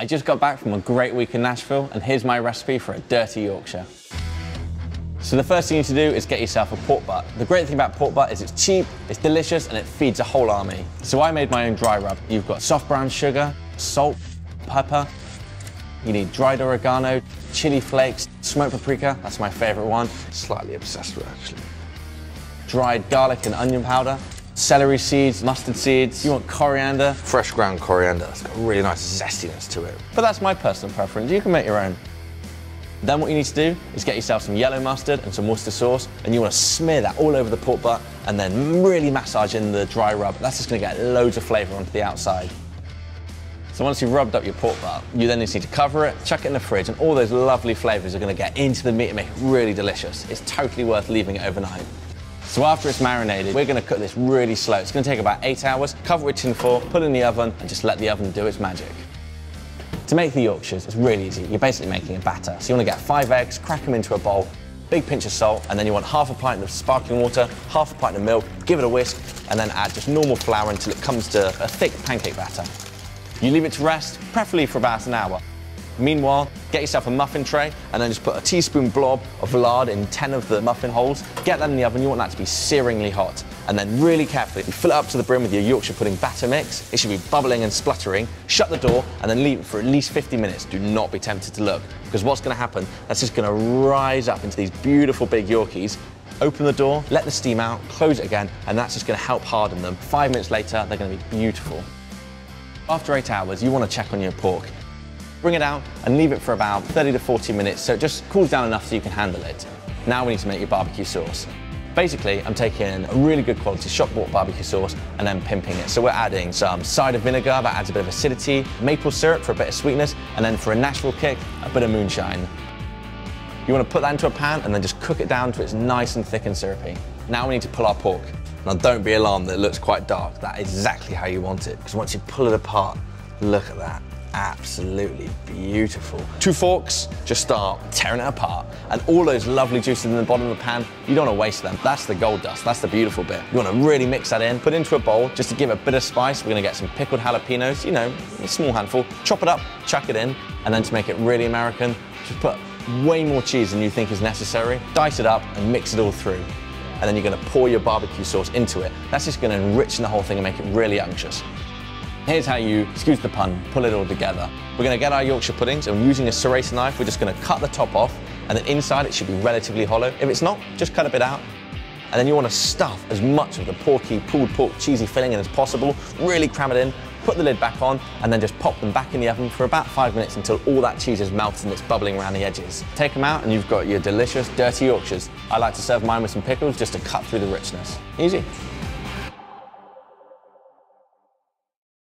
I just got back from a great week in Nashville, and here's my recipe for a dirty Yorkshire. So the first thing you need to do is get yourself a pork butt. The great thing about pork butt is it's cheap, it's delicious, and it feeds a whole army. So I made my own dry rub. You've got soft brown sugar, salt, pepper. You need dried oregano, chili flakes, smoked paprika, that's my favorite one. Slightly obsessed with it, actually. Dried garlic and onion powder, celery seeds, mustard seeds. You want coriander, fresh ground coriander. It's got a really nice zestiness to it. But that's my personal preference. You can make your own. Then what you need to do is get yourself some yellow mustard and some Worcester sauce, and you want to smear that all over the pork butt and then really massage in the dry rub. That's just going to get loads of flavour onto the outside. So once you've rubbed up your pork butt, you then just need to cover it, chuck it in the fridge, and all those lovely flavours are going to get into the meat and make it really delicious. It's totally worth leaving it overnight. So after it's marinated, we're going to cook this really slow. It's going to take about 8 hours. Cover it with tin foil, put it in the oven, and just let the oven do its magic. To make the Yorkshires, it's really easy. You're basically making a batter. So you want to get 5 eggs, crack them into a bowl, big pinch of salt, and then you want half a pint of sparkling water, half a pint of milk, give it a whisk, and then add just normal flour until it comes to a thick pancake batter. You leave it to rest, preferably for about an hour. Meanwhile, get yourself a muffin tray and then just put a teaspoon blob of lard in 10 of the muffin holes. Get that in the oven. You want that to be searingly hot. And then really carefully, you fill it up to the brim with your Yorkshire pudding batter mix. It should be bubbling and spluttering. Shut the door and then leave it for at least 50 minutes. Do not be tempted to look, because what's going to happen, that's just going to rise up into these beautiful big Yorkies. Open the door, let the steam out, close it again, and that's just going to help harden them. 5 minutes later, they're going to be beautiful. After 8 hours, you want to check on your pork. Bring it out and leave it for about 30 to 40 minutes so it just cools down enough so you can handle it. Now we need to make your barbecue sauce. Basically, I'm taking a really good quality shop-bought barbecue sauce and then pimping it. So we're adding some cider vinegar that adds a bit of acidity, maple syrup for a bit of sweetness, and then for a Nashville kick, a bit of moonshine. You want to put that into a pan and then just cook it down till it's nice and thick and syrupy. Now we need to pull our pork. Now don't be alarmed that it looks quite dark. That's exactly how you want it, because once you pull it apart, look at that. Absolutely beautiful. 2 forks, just start tearing it apart. And all those lovely juices in the bottom of the pan, you don't want to waste them. That's the gold dust, that's the beautiful bit. You want to really mix that in, put it into a bowl, just to give it a bit of spice. We're going to get some pickled jalapenos, you know, a small handful. Chop it up, chuck it in, and then to make it really American, just put way more cheese than you think is necessary. Dice it up and mix it all through. And then you're going to pour your barbecue sauce into it. That's just going to enrich the whole thing and make it really unctuous. Here's how you, excuse the pun, pull it all together. We're going to get our Yorkshire puddings, and using a serrator knife, we're just going to cut the top off, and then inside it should be relatively hollow. If it's not, just cut a bit out. And then you want to stuff as much of the porky, pulled pork, cheesy filling in as possible, really cram it in, put the lid back on, and then just pop them back in the oven for about 5 minutes until all that cheese is melted and it's bubbling around the edges. Take them out and you've got your delicious, dirty Yorkshires. I like to serve mine with some pickles just to cut through the richness. Easy.